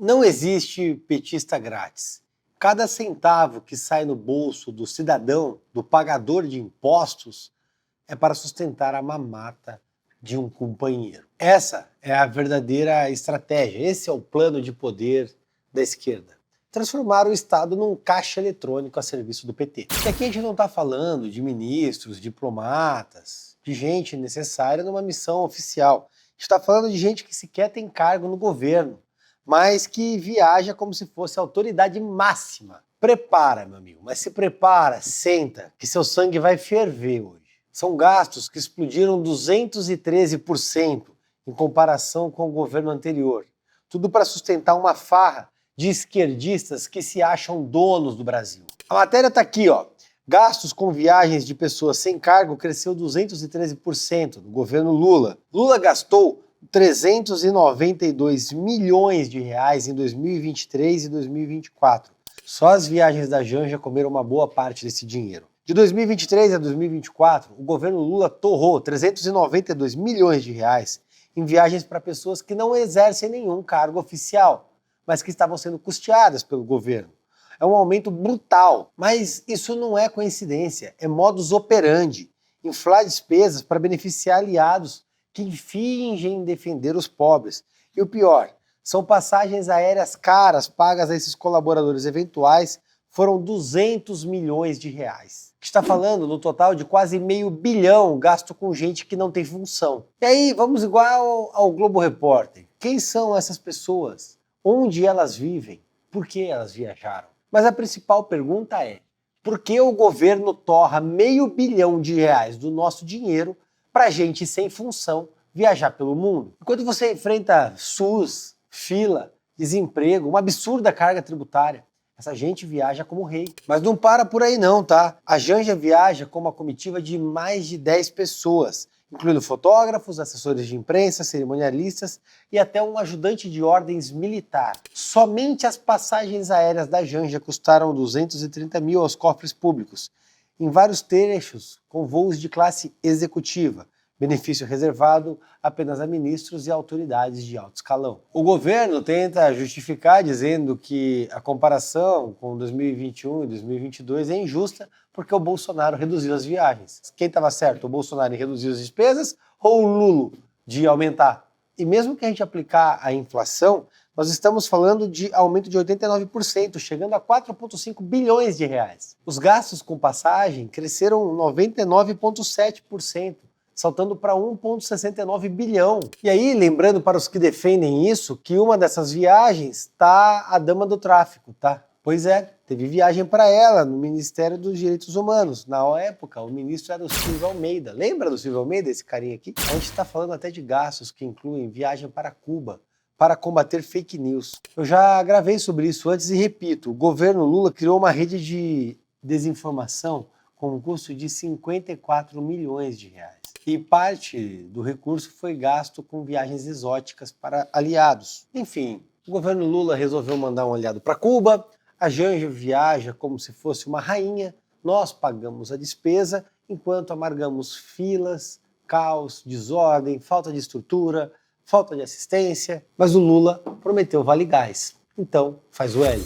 Não existe petista grátis. Cada centavo que sai no bolso do cidadão, do pagador de impostos, é para sustentar a mamata de um companheiro. Essa é a verdadeira estratégia, esse é o plano de poder da esquerda. Transformar o Estado num caixa eletrônico a serviço do PT. E aqui a gente não está falando de ministros, diplomatas, de gente necessária numa missão oficial. A gente está falando de gente que sequer tem cargo no governo, mas que viaja como se fosse a autoridade máxima. Prepara, meu amigo, mas se prepara, senta, que seu sangue vai ferver hoje. São gastos que explodiram 213% em comparação com o governo anterior. Tudo para sustentar uma farra de esquerdistas que se acham donos do Brasil. A matéria está aqui, ó. Gastos com viagens de pessoas sem cargo cresceu 213% no governo Lula. Lula gastou 392 milhões de reais em 2023 e 2024. Só as viagens da Janja comeram uma boa parte desse dinheiro. De 2023 a 2024, o governo Lula torrou 392 milhões de reais em viagens para pessoas que não exercem nenhum cargo oficial, mas que estavam sendo custeadas pelo governo. É um aumento brutal, mas isso não é coincidência, é modus operandi. Inflar despesas para beneficiar aliados que fingem defender os pobres. E o pior, são passagens aéreas caras pagas a esses colaboradores eventuais, foram 200 milhões de reais. A gente está falando no total de quase meio bilhão gasto com gente que não tem função. E aí, vamos igual ao Globo Repórter. Quem são essas pessoas? Onde elas vivem? Por que elas viajaram? Mas a principal pergunta é, por que o governo torra meio bilhão de reais do nosso dinheiro para gente sem função viajar pelo mundo? Enquanto você enfrenta SUS, fila, desemprego, uma absurda carga tributária, essa gente viaja como rei. Mas não para por aí não, tá? A Janja viaja com uma comitiva de mais de 10 pessoas, incluindo fotógrafos, assessores de imprensa, cerimonialistas e até um ajudante de ordens militar. Somente as passagens aéreas da Janja custaram 230 mil aos cofres públicos, em vários trechos com voos de classe executiva, benefício reservado apenas a ministros e autoridades de alto escalão. O governo tenta justificar dizendo que a comparação com 2021 e 2022 é injusta porque o Bolsonaro reduziu as viagens. Quem estava certo, o Bolsonaro em reduzir as despesas ou o Lula de aumentar? E mesmo que a gente aplicar a inflação, nós estamos falando de aumento de 89%, chegando a 4,5 bilhões de reais. Os gastos com passagem cresceram 99,7%. Saltando para 1,69 bilhão. E aí, lembrando para os que defendem isso, que uma dessas viagens tá a dama do tráfico, tá? Pois é, teve viagem para ela no Ministério dos Direitos Humanos. Na época, o ministro era o Silvio Almeida. Lembra do Silvio Almeida, esse carinha aqui? A gente está falando até de gastos que incluem viagem para Cuba, para combater fake news. Eu já gravei sobre isso antes e repito, o governo Lula criou uma rede de desinformação com um custo de 54 milhões de reais. E parte do recurso foi gasto com viagens exóticas para aliados. Enfim, o governo Lula resolveu mandar um aliado para Cuba, a Janja viaja como se fosse uma rainha, nós pagamos a despesa, enquanto amargamos filas, caos, desordem, falta de estrutura, falta de assistência, mas o Lula prometeu vale gás. Então, faz o L.